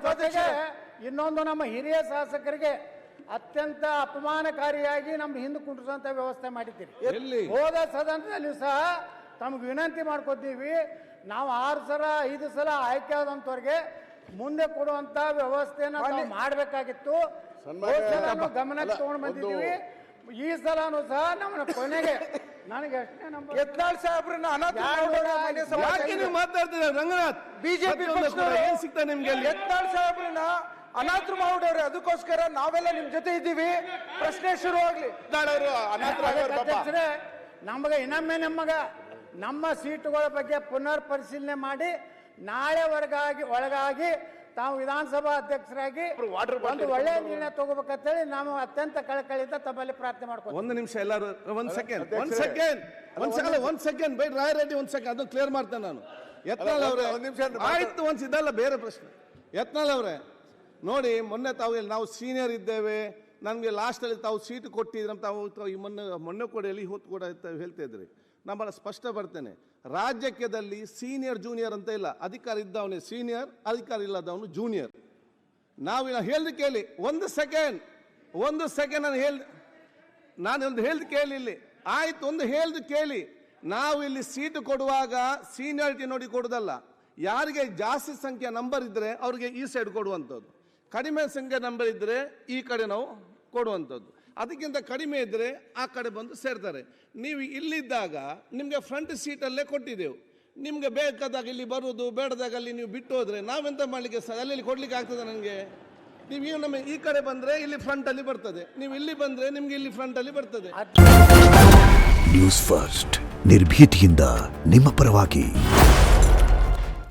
ಜೊತೆಗೆ ಇನ್ನೊಂದು ನಮ್ಮ ಹಿರಿಯ ಶಾಸಕರಿಗೆ ಅತ್ಯಂತ ಅಪಮಾನಕಾರಿಯಾಗಿ ನಮ್ಮ ಹಿಂದೆ ಕುಂಡ್ರಿಸುವಂತ ವ್ಯವಸ್ಥೆ ಮಾಡಿದ್ದೀರಿ. ಹೋದ ಸದನದಲ್ಲಿಯೂ ಸಹ ತಮ್ಗೆ ವಿನಂತಿ ಮಾಡ್ಕೊತೀವಿ, ನಾವು 6 ಸಲ 5 ಸಲ ಆಯ್ಕೆ ಆದಂತವ್ರಿಗೆ ಮುಂದೆ ಕೊಡುವಂತ ವ್ಯವಸ್ಥೆನ ನಾವು ಮಾಡಬೇಕಾಗಿತ್ತು. ಗಮನಕ್ಕೆ ತಗೊಂಡು ಬಂದಿದ್ದೀವಿ. ಈ ಸಲನೂ ಸಹ ನಮ್ಮ ಕೊನೆಗೆ ನನಗೆ ಎಷ್ಟೇ ನಂಬರ್ ಯತ್ನಾಳ್ ಸಾಹೇಬ್ರನ್ನ ಮಾತಾಡ್ತೀರ ರಂಗನಾಥ್, ಬಿಜೆಪಿ ಏನ್ ಸಿಗ್ತಾ ನಿಮ್ಗೆ? ಯತ್ನಾಳ್ ಸಾಹೇಬ್ರನ್ನ ಅನಾಥರು ಮಾಡ್ಬಿಡವ್ರೆ, ಅದಕ್ಕೋಸ್ಕರ ನಾವೆಲ್ಲ ನಿಮ್ ಜೊತೆ ಇದ್ದೀವಿ. ಪ್ರಶ್ನೆ ಶುರು ಆಗ್ಲಿ. ಅಧ್ಯಕ್ಷರೇ, ನಮಗೆ ಇನ್ನೊಮ್ಮೆ ನಮ್ಮ ಸೀಟುಗಳ ಬಗ್ಗೆ ಪುನರ್ ಪರಿಶೀಲನೆ ಮಾಡಿ ನಾಳೆ ಒಳಗಾಗಿ ತಾವು ವಿಧಾನಸಭಾ ಅಧ್ಯಕ್ಷರಾಗಿ ಒಂದು ಒಳ್ಳೆಯ ನಿರ್ಣಯ ತಗೋಬೇಕಂತೇಳಿ ನಾವು ಅತ್ಯಂತ ಕಳಕಳಿಯಿಂದ ತಮ್ಮಲ್ಲಿ ಪ್ರಾರ್ಥನೆ ಮಾಡ್ತೀವಿ. ಒಂದು ನಿಮಿಷ ಎಲ್ಲರೂ ಒಂದ್ ಸೆಕೆಂಡ್ ಬೈ ರಾಯರೆಡ್ಡಿ ಒಂದ್ ಸೆಕೆಂಡ್ ಅದನ್ನು ಕ್ಲಿಯರ್ ಮಾಡ್ತೇನೆ ನಾನು. ಯತ್ನಾಳ್ ಅವರೇ ಆಯ್ತು, ಇದಲ್ಲ ಬೇರೆ ಪ್ರಶ್ನೆ. ಯತ್ನಾಳ್ ಅವರೇ ನೋಡಿ, ಮೊನ್ನೆ ನಾವು ಸೀನಿಯರ್ ಇದ್ದೇವೆ, ನಮಗೆ ಲಾಸ್ಟಲ್ಲಿ ತಾವು ಸೀಟ್ ಕೊಟ್ಟಿದ್ರೆ ತಾವು ಈ ಮೊನ್ನೆ ಕೂಡ ಹೊತ್ತು ಕೂಡ ಹೇಳ್ತಾ ಇದ್ರಿ. ನಾನು ಸ್ಪಷ್ಟ ಬರ್ತೇನೆ, ರಾಜ್ಯದಲ್ಲಿ ಸೀನಿಯರ್ ಜೂನಿಯರ್ ಅಂತ ಇಲ್ಲ. ಅಧಿಕಾರ ಇದ್ದವನೇ ಸೀನಿಯರ್, ಅಧಿಕಾರ ಇಲ್ಲದವನು ಜೂನಿಯರ್. ನಾವು ಹೇಳ್ದು ಕೇಳಿ, ಒಂದು ಸೆಕೆಂಡ್ ನಾನು ಒಂದು ಹೇಳ್ದು ಕೇಳಿ ಇಲ್ಲಿ. ಆಯ್ತು, ಒಂದು ಹೇಳ್ದು ಕೇಳಿ. ನಾವು ಇಲ್ಲಿ ಸೀಟು ಕೊಡುವಾಗ ಸೀನಿಯಾರಿಟಿ ನೋಡಿ ಕೊಡುದಲ್ಲ. ಯಾರಿಗೆ ಜಾಸ್ತಿ ಸಂಖ್ಯೆ ನಂಬರ್ ಇದ್ರೆ ಅವ್ರಿಗೆ ಈ ಸೈಡ್ ಕೊಡುವಂಥದ್ದು, ಕಡಿಮೆ ಸಂಖ್ಯೆ ನಂಬರ್ ಇದ್ರೆ ಈ ಕಡೆ ನಾವು ಕೊಡುವಂಥದ್ದು. ಅದಕ್ಕಿಂತ ಕಡಿಮೆ ಇದ್ದರೆ ಆ ಕಡೆ ಬಂದು ಸೇರ್ತಾರೆ. ನೀವು ಇಲ್ಲಿದ್ದಾಗ ನಿಮಗೆ ಫ್ರಂಟ್ ಸೀಟಲ್ಲೇ ಕೊಟ್ಟಿದ್ದೆವು. ನಿಮಗೆ ಬೇಕಾದಾಗ ಇಲ್ಲಿ ಬರುವುದು, ಬೇಡದಾಗ ಅಲ್ಲಿ ನೀವು ಬಿಟ್ಟು ಹೋದರೆ ನಾವೆಂತ ಮಾಡಲಿಕ್ಕೆ ಅಲ್ಲಿ ಕೊಡ್ಲಿಕ್ಕೆ ಆಗ್ತದೆ ನನಗೆ? ನೀವು ನಮ್ಮ ಈ ಕಡೆ ಬಂದರೆ ಇಲ್ಲಿ ಫ್ರಂಟಲ್ಲಿ ಬರ್ತದೆ, ನೀವು ಇಲ್ಲಿ ಬಂದರೆ ನಿಮಗೆ ಇಲ್ಲಿ ಫ್ರಂಟಲ್ಲಿ ಬರ್ತದೆ. ನ್ಯೂಸ್ ಫಸ್ಟ್ ನಿರ್ಭೀತಿಯಿಂದ ನಿಮ್ಮ ಪರವಾಗಿ.